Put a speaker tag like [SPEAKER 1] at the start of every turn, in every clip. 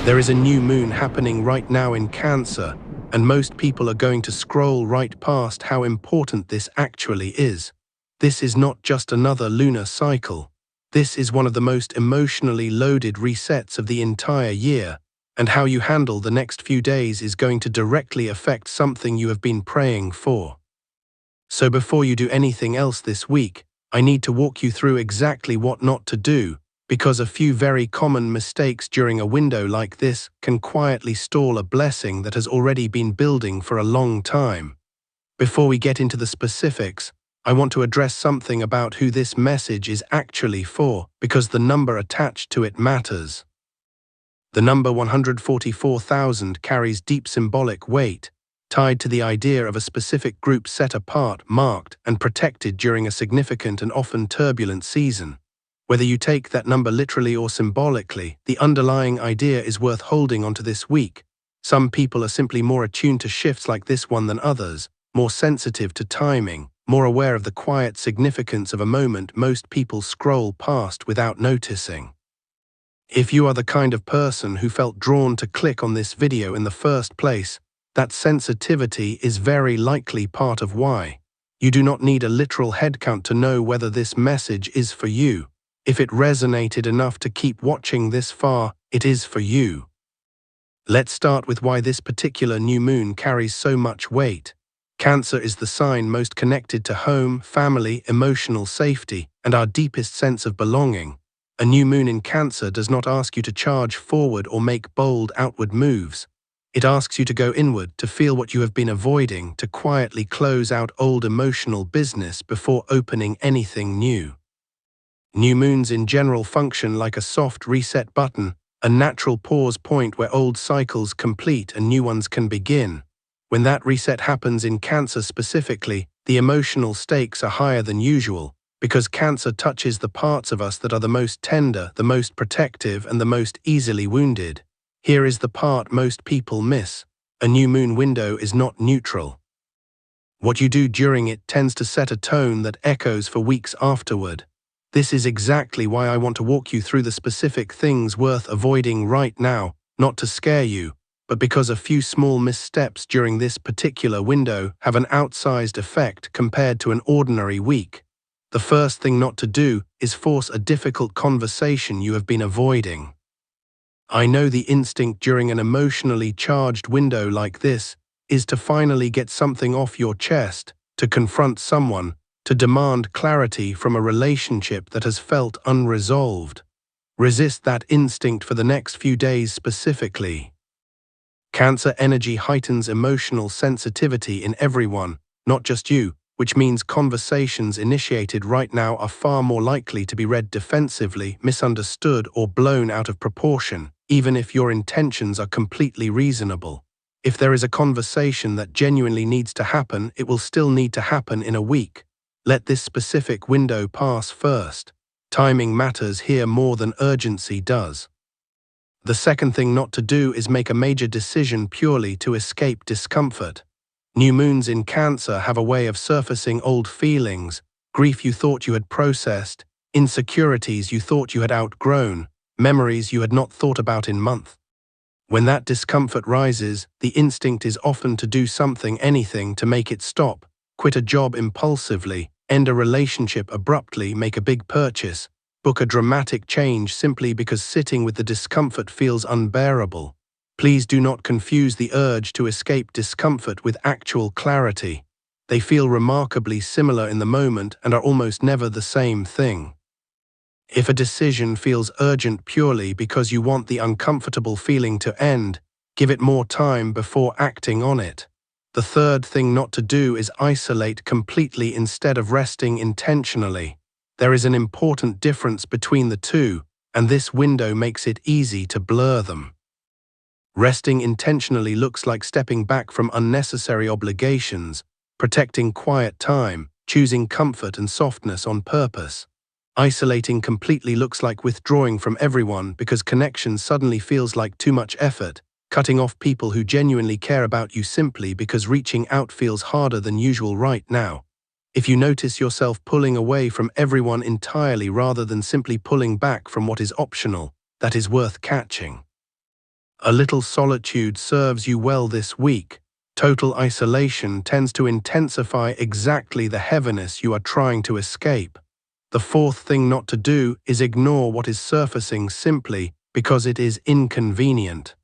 [SPEAKER 1] There is a new moon happening right now in Cancer, and most people are going to scroll right past how important this actually is. This is not just another lunar cycle. This is one of the most emotionally loaded resets of the entire year, and how you handle the next few days is going to directly affect something you have been praying for. So before you do anything else this week, I need to walk you through exactly what not to do, because a few very common mistakes during a window like this can quietly stall a blessing that has already been building for a long time. Before we get into the specifics, I want to address something about who this message is actually for, because the number attached to it matters. The number 144,000 carries deep symbolic weight, tied to the idea of a specific group set apart, marked, and protected during a significant and often turbulent season. Whether you take that number literally or symbolically, the underlying idea is worth holding onto this week. Some people are simply more attuned to shifts like this one than others, more sensitive to timing, more aware of the quiet significance of a moment most people scroll past without noticing. If you are the kind of person who felt drawn to click on this video in the first place, that sensitivity is very likely part of why. You do not need a literal headcount to know whether this message is for you. If it resonated enough to keep watching this far, it is for you. Let's start with why this particular new moon carries so much weight. Cancer is the sign most connected to home, family, emotional safety, and our deepest sense of belonging. A new moon in Cancer does not ask you to charge forward or make bold outward moves. It asks you to go inward, to feel what you have been avoiding, to quietly close out old emotional business before opening anything new. New moons in general function like a soft reset button, a natural pause point where old cycles complete and new ones can begin. When that reset happens in Cancer specifically, the emotional stakes are higher than usual, because Cancer touches the parts of us that are the most tender, the most protective, and the most easily wounded. Here is the part most people miss. A new moon window is not neutral. What you do during it tends to set a tone that echoes for weeks afterward. This is exactly why I want to walk you through the specific things worth avoiding right now, not to scare you, but because a few small missteps during this particular window have an outsized effect compared to an ordinary week. The first thing not to do is force a difficult conversation you have been avoiding. I know the instinct during an emotionally charged window like this is to finally get something off your chest, to confront someone, to demand clarity from a relationship that has felt unresolved. Resist that instinct for the next few days specifically. Cancer energy heightens emotional sensitivity in everyone, not just you, which means conversations initiated right now are far more likely to be read defensively, misunderstood, or blown out of proportion, even if your intentions are completely reasonable. If there is a conversation that genuinely needs to happen, it will still need to happen in a week. Let this specific window pass first. Timing matters here more than urgency does. The second thing not to do is make a major decision purely to escape discomfort. New moons in Cancer have a way of surfacing old feelings, grief you thought you had processed, insecurities you thought you had outgrown, memories you had not thought about in months. When that discomfort rises, the instinct is often to do something, anything, to make it stop. Quit a job impulsively, end a relationship abruptly, make a big purchase, book a dramatic change simply because sitting with the discomfort feels unbearable. Please do not confuse the urge to escape discomfort with actual clarity. They feel remarkably similar in the moment and are almost never the same thing. If a decision feels urgent purely because you want the uncomfortable feeling to end, give it more time before acting on it. The third thing not to do is isolate completely instead of resting intentionally. There is an important difference between the two, and this window makes it easy to blur them. Resting intentionally looks like stepping back from unnecessary obligations, protecting quiet time, choosing comfort and softness on purpose. Isolating completely looks like withdrawing from everyone because connection suddenly feels like too much effort, cutting off people who genuinely care about you simply because reaching out feels harder than usual right now. If you notice yourself pulling away from everyone entirely rather than simply pulling back from what is optional, that is worth catching. A little solitude serves you well this week. Total isolation tends to intensify exactly the heaviness you are trying to escape. The fourth thing not to do is ignore what is surfacing simply because it is inconvenient.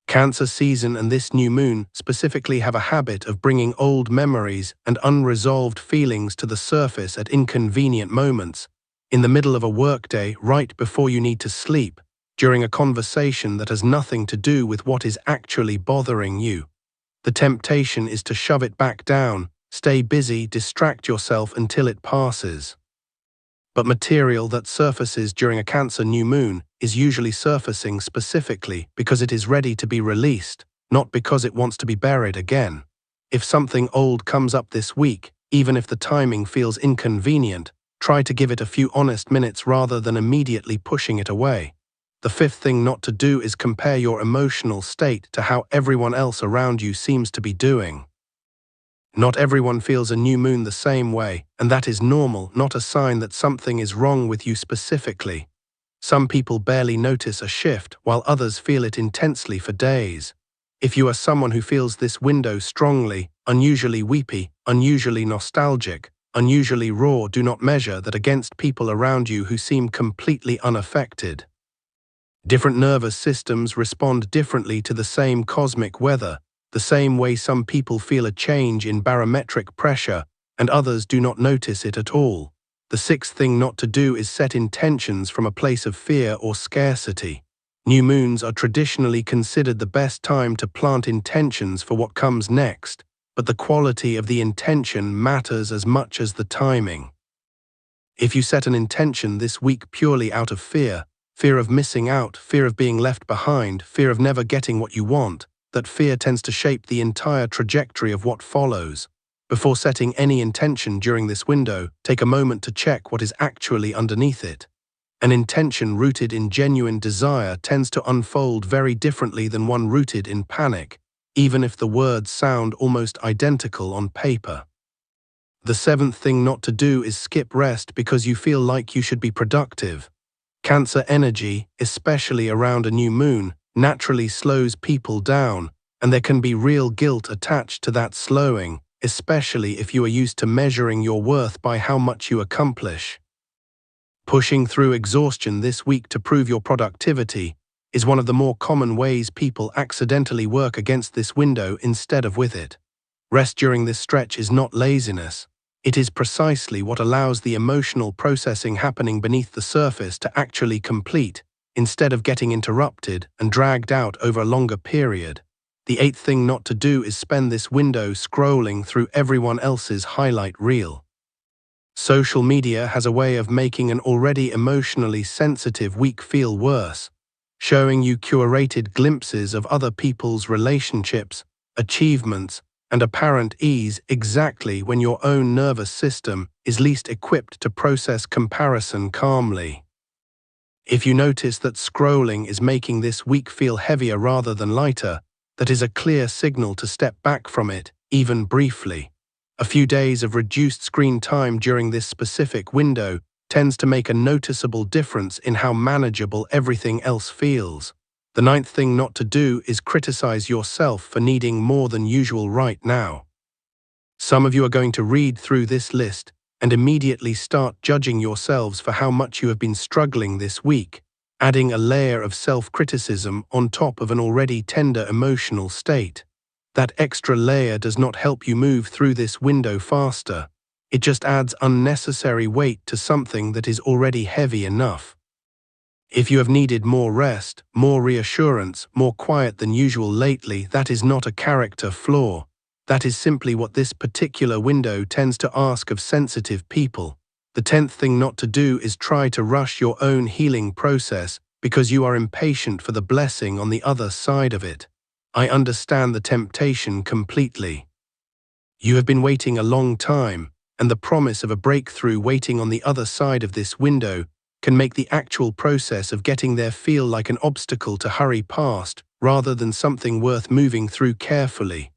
[SPEAKER 1] Cancer season and this new moon specifically have a habit of bringing old memories and unresolved feelings to the surface at inconvenient moments, in the middle of a workday, right before you need to sleep, during a conversation that has nothing to do with what is actually bothering you. The temptation is to shove it back down, stay busy, distract yourself until it passes. But material that surfaces during a Cancer new moon is usually surfacing specifically because it is ready to be released, not because it wants to be buried again. If something old comes up this week, even if the timing feels inconvenient, try to give it a few honest minutes rather than immediately pushing it away. The fifth thing not to do is compare your emotional state to how everyone else around you seems to be doing. Not everyone feels a new moon the same way, and that is normal, not a sign that something is wrong with you specifically. Some people barely notice a shift, while others feel it intensely for days. If you are someone who feels this window strongly, unusually weepy, unusually nostalgic, unusually raw, do not measure that against people around you who seem completely unaffected. Different nervous systems respond differently to the same cosmic weather, the same way some people feel a change in barometric pressure and others do not notice it at all. The sixth thing not to do is set intentions from a place of fear or scarcity. New moons are traditionally considered the best time to plant intentions for what comes next, but the quality of the intention matters as much as the timing. If you set an intention this week purely out of fear of missing out, fear of being left behind, fear of never getting what you want, that fear tends to shape the entire trajectory of what follows. Before setting any intention during this window, take a moment to check what is actually underneath it. An intention rooted in genuine desire tends to unfold very differently than one rooted in panic, even if the words sound almost identical on paper. The seventh thing not to do is skip rest because you feel like you should be productive. Cancer energy, especially around a new moon, naturally slows people down, and there can be real guilt attached to that slowing, especially if you are used to measuring your worth by how much you accomplish. Pushing through exhaustion this week to prove your productivity is one of the more common ways people accidentally work against this window instead of with it. Rest during this stretch is not laziness. It is precisely what allows the emotional processing happening beneath the surface to actually complete, instead of getting interrupted and dragged out over a longer period. The eighth thing not to do is spend this window scrolling through everyone else's highlight reel. Social media has a way of making an already emotionally sensitive week feel worse, showing you curated glimpses of other people's relationships, achievements, and apparent ease exactly when your own nervous system is least equipped to process comparison calmly. If you notice that scrolling is making this week feel heavier rather than lighter, that is a clear signal to step back from it, even briefly. A few days of reduced screen time during this specific window tends to make a noticeable difference in how manageable everything else feels. The ninth thing not to do is criticize yourself for needing more than usual right now. Some of you are going to read through this list and immediately start judging yourselves for how much you have been struggling this week, adding a layer of self-criticism on top of an already tender emotional state. That extra layer does not help you move through this window faster. It just adds unnecessary weight to something that is already heavy enough. If you have needed more rest, more reassurance, more quiet than usual lately, that is not a character flaw. That is simply what this particular window tends to ask of sensitive people. The 10th thing not to do is try to rush your own healing process because you are impatient for the blessing on the other side of it. I understand the temptation completely. You have been waiting a long time, and the promise of a breakthrough waiting on the other side of this window can make the actual process of getting there feel like an obstacle to hurry past rather than something worth moving through carefully.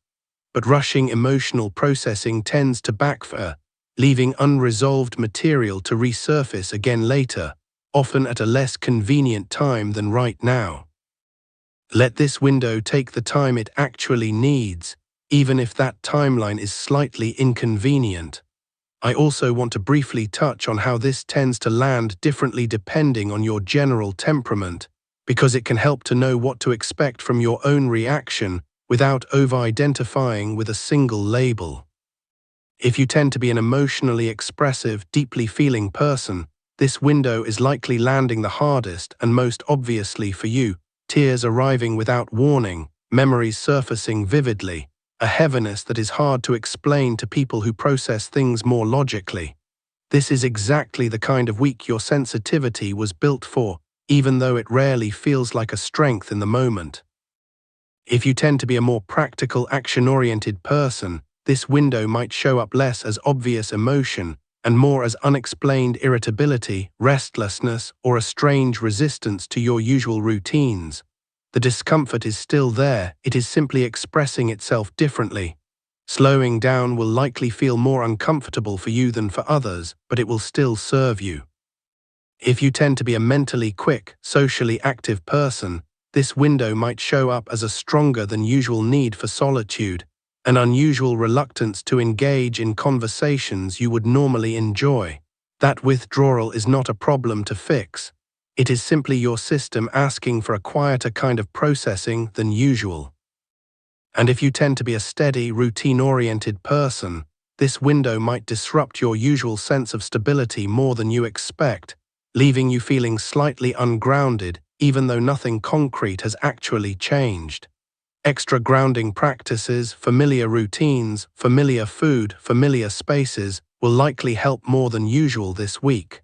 [SPEAKER 1] But rushing emotional processing tends to backfire, leaving unresolved material to resurface again later, often at a less convenient time than right now. Let this window take the time it actually needs, even if that timeline is slightly inconvenient. I also want to briefly touch on how this tends to land differently depending on your general temperament, because it can help to know what to expect from your own reaction without over-identifying with a single label. If you tend to be an emotionally expressive, deeply feeling person, this window is likely landing the hardest and most obviously for you, tears arriving without warning, memories surfacing vividly, a heaviness that is hard to explain to people who process things more logically. This is exactly the kind of week your sensitivity was built for, even though it rarely feels like a strength in the moment. If you tend to be a more practical, action-oriented person, this window might show up less as obvious emotion and more as unexplained irritability, restlessness, or a strange resistance to your usual routines. The discomfort is still there, it is simply expressing itself differently. Slowing down will likely feel more uncomfortable for you than for others, but it will still serve you. If you tend to be a mentally quick, socially active person, this window might show up as a stronger than usual need for solitude, an unusual reluctance to engage in conversations you would normally enjoy. That withdrawal is not a problem to fix. It is simply your system asking for a quieter kind of processing than usual. And if you tend to be a steady, routine-oriented person, this window might disrupt your usual sense of stability more than you expect, leaving you feeling slightly ungrounded, even though nothing concrete has actually changed. Extra grounding practices, familiar routines, familiar food, familiar spaces will likely help more than usual this week.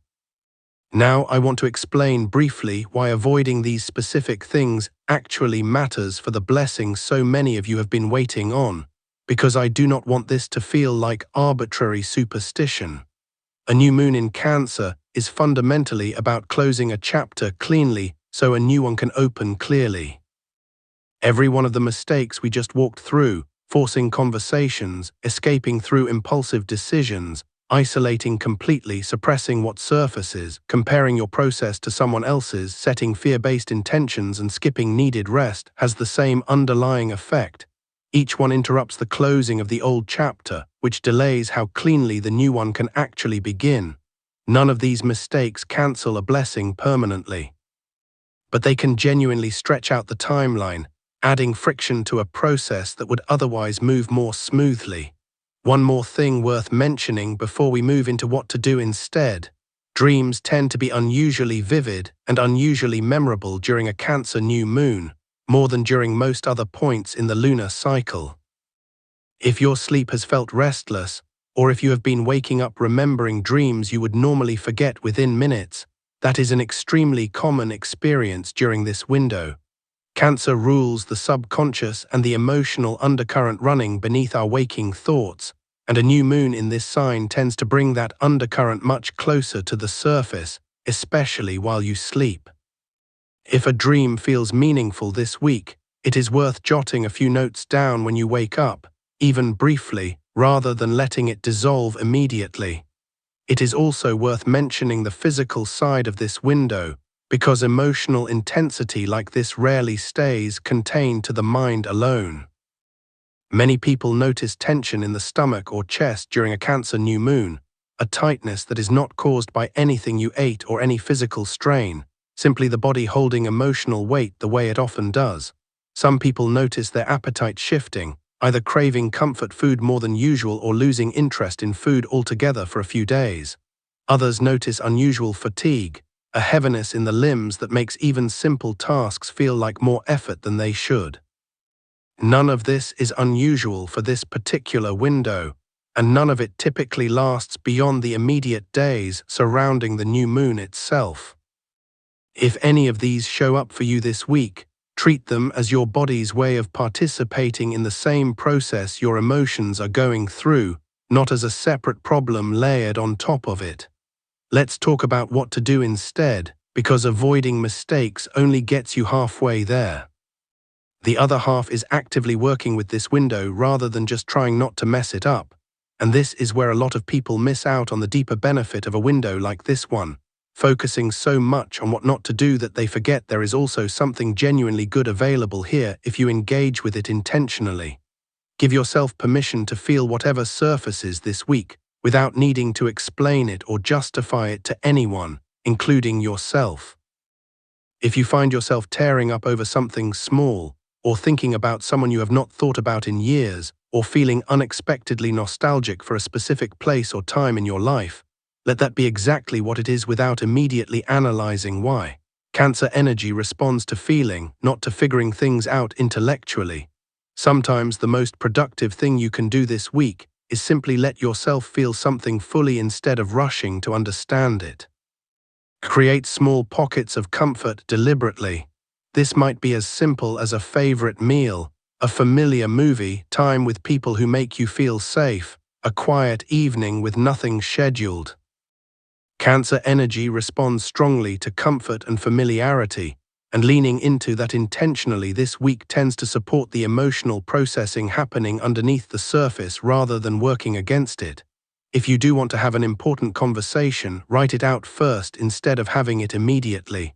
[SPEAKER 1] Now I want to explain briefly why avoiding these specific things actually matters for the blessing so many of you have been waiting on, because I do not want this to feel like arbitrary superstition. A new moon in Cancer is fundamentally about closing a chapter cleanly so a new one can open clearly. Every one of the mistakes we just walked through, forcing conversations, escaping through impulsive decisions, isolating completely, suppressing what surfaces, comparing your process to someone else's, setting fear-based intentions and skipping needed rest, has the same underlying effect. Each one interrupts the closing of the old chapter, which delays how cleanly the new one can actually begin. None of these mistakes cancel a blessing permanently, but they can genuinely stretch out the timeline, adding friction to a process that would otherwise move more smoothly. One more thing worth mentioning before we move into what to do instead. Dreams tend to be unusually vivid and unusually memorable during a Cancer new moon, more than during most other points in the lunar cycle. If your sleep has felt restless, or if you have been waking up remembering dreams you would normally forget within minutes, that is an extremely common experience during this window. Cancer rules the subconscious and the emotional undercurrent running beneath our waking thoughts, and a new moon in this sign tends to bring that undercurrent much closer to the surface, especially while you sleep. If a dream feels meaningful this week, it is worth jotting a few notes down when you wake up, even briefly, rather than letting it dissolve immediately. It is also worth mentioning the physical side of this window, because emotional intensity like this rarely stays contained to the mind alone. Many people notice tension in the stomach or chest during a Cancer new moon, a tightness that is not caused by anything you ate or any physical strain, simply the body holding emotional weight the way it often does. Some people notice their appetite shifting, either craving comfort food more than usual or losing interest in food altogether for a few days. Others notice unusual fatigue, a heaviness in the limbs that makes even simple tasks feel like more effort than they should. None of this is unusual for this particular window, and none of it typically lasts beyond the immediate days surrounding the new moon itself. If any of these show up for you this week, treat them as your body's way of participating in the same process your emotions are going through, not as a separate problem layered on top of it. Let's talk about what to do instead, because avoiding mistakes only gets you halfway there. The other half is actively working with this window rather than just trying not to mess it up. And this is where a lot of people miss out on the deeper benefit of a window like this one. focusing so much on what not to do that they forget there is also something genuinely good available here if you engage with it intentionally. Give yourself permission to feel whatever surfaces this week, without needing to explain it or justify it to anyone, including yourself. If you find yourself tearing up over something small, or thinking about someone you have not thought about in years, or feeling unexpectedly nostalgic for a specific place or time in your life, let that be exactly what it is without immediately analyzing why. Cancer energy responds to feeling, not to figuring things out intellectually. Sometimes the most productive thing you can do this week is simply let yourself feel something fully instead of rushing to understand it. Create small pockets of comfort deliberately. This might be as simple as a favorite meal, a familiar movie, time with people who make you feel safe, a quiet evening with nothing scheduled. Cancer energy responds strongly to comfort and familiarity, and leaning into that intentionally this week tends to support the emotional processing happening underneath the surface rather than working against it. If you do want to have an important conversation, write it out first instead of having it immediately.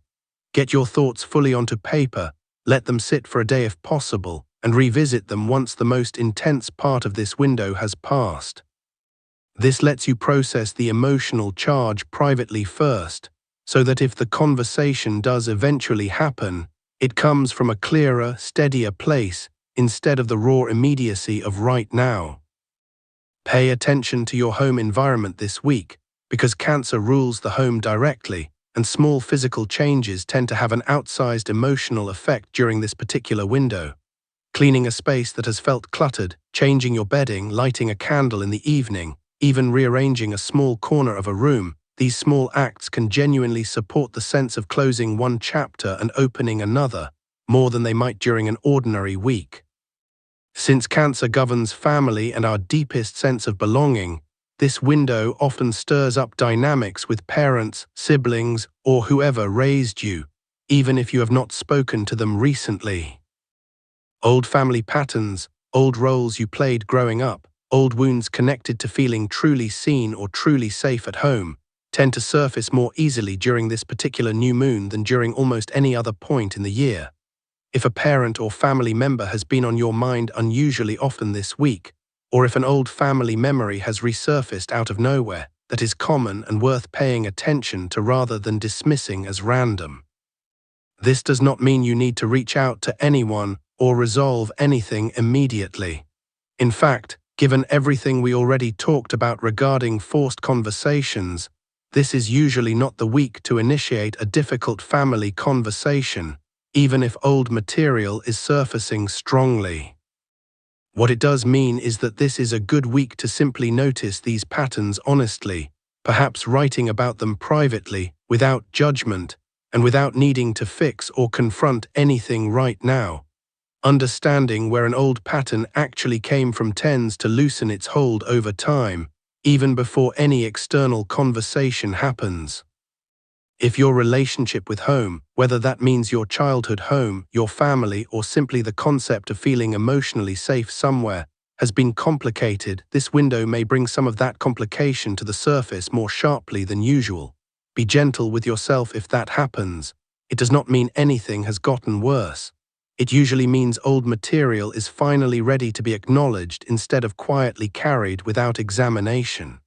[SPEAKER 1] Get your thoughts fully onto paper, let them sit for a day if possible, and revisit them once the most intense part of this window has passed. This lets you process the emotional charge privately first, so that if the conversation does eventually happen, it comes from a clearer, steadier place instead of the raw immediacy of right now. Pay attention to your home environment this week, because Cancer rules the home directly, and small physical changes tend to have an outsized emotional effect during this particular window. Cleaning a space that has felt cluttered, changing your bedding, lighting a candle in the evening, even rearranging a small corner of a room, these small acts can genuinely support the sense of closing one chapter and opening another, more than they might during an ordinary week. Since Cancer governs family and our deepest sense of belonging, this window often stirs up dynamics with parents, siblings, or whoever raised you, even if you have not spoken to them recently. Old family patterns, old roles you played growing up, old wounds connected to feeling truly seen or truly safe at home, tend to surface more easily during this particular new moon than during almost any other point in the year. If a parent or family member has been on your mind unusually often this week, or if an old family memory has resurfaced out of nowhere, that is common and worth paying attention to rather than dismissing as random. This does not mean you need to reach out to anyone or resolve anything immediately. In fact, given everything we already talked about regarding forced conversations, this is usually not the week to initiate a difficult family conversation, even if old material is surfacing strongly. What it does mean is that this is a good week to simply notice these patterns honestly, perhaps writing about them privately, without judgment, and without needing to fix or confront anything right now. Understanding where an old pattern actually came from tends to loosen its hold over time, even before any external conversation happens. If your relationship with home, whether that means your childhood home, your family, or simply the concept of feeling emotionally safe somewhere, has been complicated, this window may bring some of that complication to the surface more sharply than usual. Be gentle with yourself if that happens. It does not mean anything has gotten worse. It usually means old material is finally ready to be acknowledged instead of quietly carried without examination.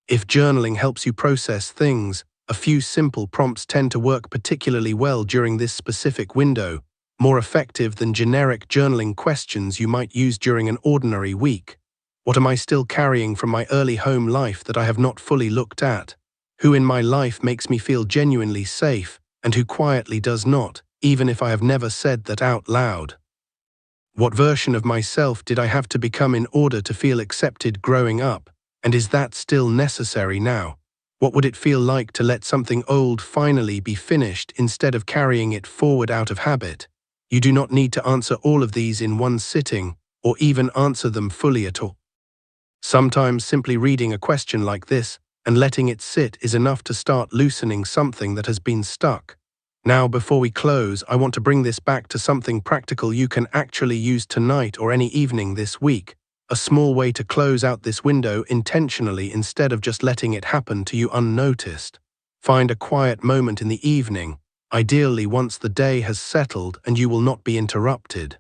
[SPEAKER 1] If journaling helps you process things, a few simple prompts tend to work particularly well during this specific window, more effective than generic journaling questions you might use during an ordinary week. What am I still carrying from my early home life that I have not fully looked at? Who in my life makes me feel genuinely safe, and who quietly does not, even if I have never said that out loud? What version of myself did I have to become in order to feel accepted growing up, and is that still necessary now? What would it feel like to let something old finally be finished instead of carrying it forward out of habit? You do not need to answer all of these in one sitting, or even answer them fully at all. Sometimes simply reading a question like this and letting it sit is enough to start loosening something that has been stuck. Now, before we close, I want to bring this back to something practical you can actually use tonight or any evening this week. A small way to close out this window intentionally instead of just letting it happen to you unnoticed. Find a quiet moment in the evening, ideally once the day has settled and you will not be interrupted.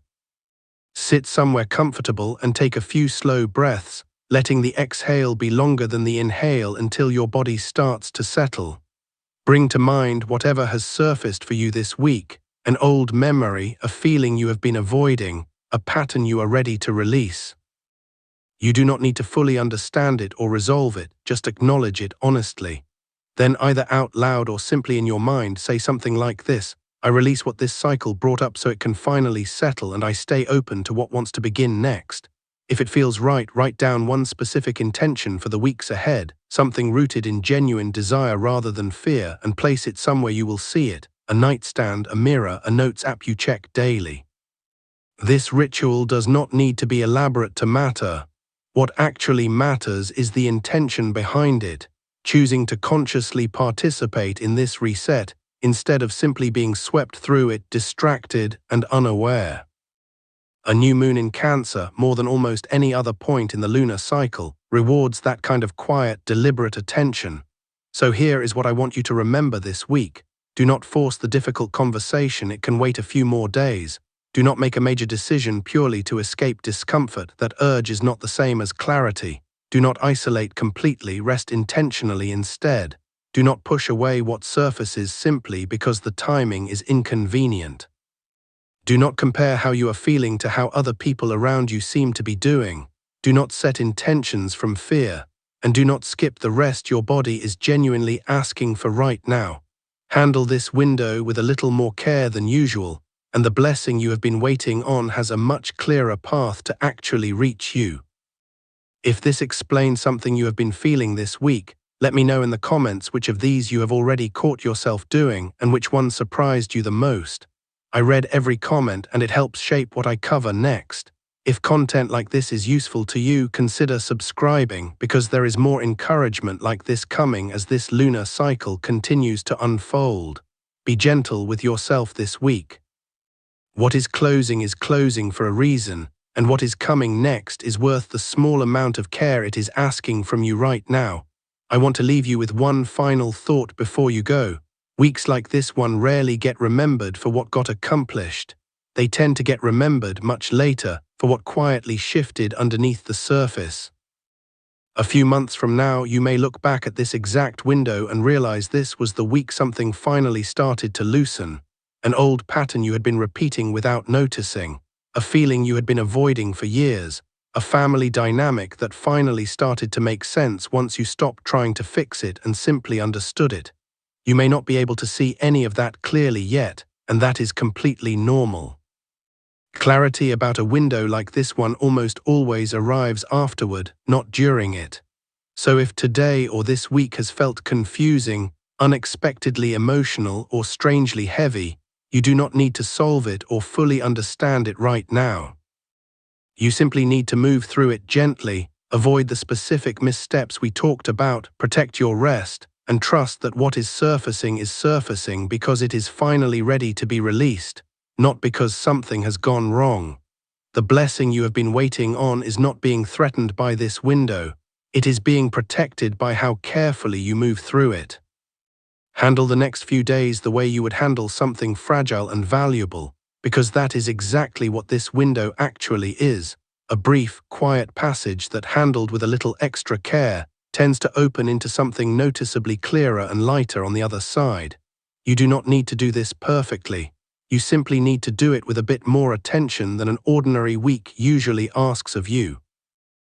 [SPEAKER 1] Sit somewhere comfortable and take a few slow breaths, letting the exhale be longer than the inhale until your body starts to settle. Bring to mind whatever has surfaced for you this week, an old memory, a feeling you have been avoiding, a pattern you are ready to release. You do not need to fully understand it or resolve it, just acknowledge it honestly. Then either out loud or simply in your mind say something like this: I release what this cycle brought up so it can finally settle, and I stay open to what wants to begin next. If it feels right, write down one specific intention for the weeks ahead, something rooted in genuine desire rather than fear, and place it somewhere you will see it: a nightstand, a mirror, a notes app you check daily. This ritual does not need to be elaborate to matter. What actually matters is the intention behind it, choosing to consciously participate in this reset instead of simply being swept through it, distracted and unaware. A new moon in Cancer, more than almost any other point in the lunar cycle, rewards that kind of quiet, deliberate attention. So here is what I want you to remember this week. Do not force the difficult conversation, it can wait a few more days. Do not make a major decision purely to escape discomfort. That urge is not the same as clarity. Do not isolate completely, rest intentionally instead. Do not push away what surfaces simply because the timing is inconvenient. Do not compare how you are feeling to how other people around you seem to be doing. Do not set intentions from fear. And do not skip the rest your body is genuinely asking for right now. Handle this window with a little more care than usual, and the blessing you have been waiting on has a much clearer path to actually reach you. If this explains something you have been feeling this week, let me know in the comments which of these you have already caught yourself doing and which one surprised you the most. I read every comment and it helps shape what I cover next. If content like this is useful to you, consider subscribing, because there is more encouragement like this coming as this lunar cycle continues to unfold. Be gentle with yourself this week. What is closing for a reason, and what is coming next is worth the small amount of care it is asking from you right now. I want to leave you with one final thought before you go. Weeks like this one rarely get remembered for what got accomplished. They tend to get remembered much later for what quietly shifted underneath the surface. A few months from now, you may look back at this exact window and realize this was the week something finally started to loosen. An old pattern you had been repeating without noticing, a feeling you had been avoiding for years, a family dynamic that finally started to make sense once you stopped trying to fix it and simply understood it. You may not be able to see any of that clearly yet, and that is completely normal. Clarity about a window like this one almost always arrives afterward, not during it. So if today or this week has felt confusing, unexpectedly emotional, or strangely heavy, you do not need to solve it or fully understand it right now. You simply need to move through it gently, avoid the specific missteps we talked about, protect your rest, and trust that what is surfacing because it is finally ready to be released, not because something has gone wrong. The blessing you have been waiting on is not being threatened by this window. It is being protected by how carefully you move through it. Handle the next few days the way you would handle something fragile and valuable, because that is exactly what this window actually is: a brief, quiet passage that, handled with a little extra care, tends to open into something noticeably clearer and lighter on the other side. You do not need to do this perfectly. You simply need to do it with a bit more attention than an ordinary week usually asks of you.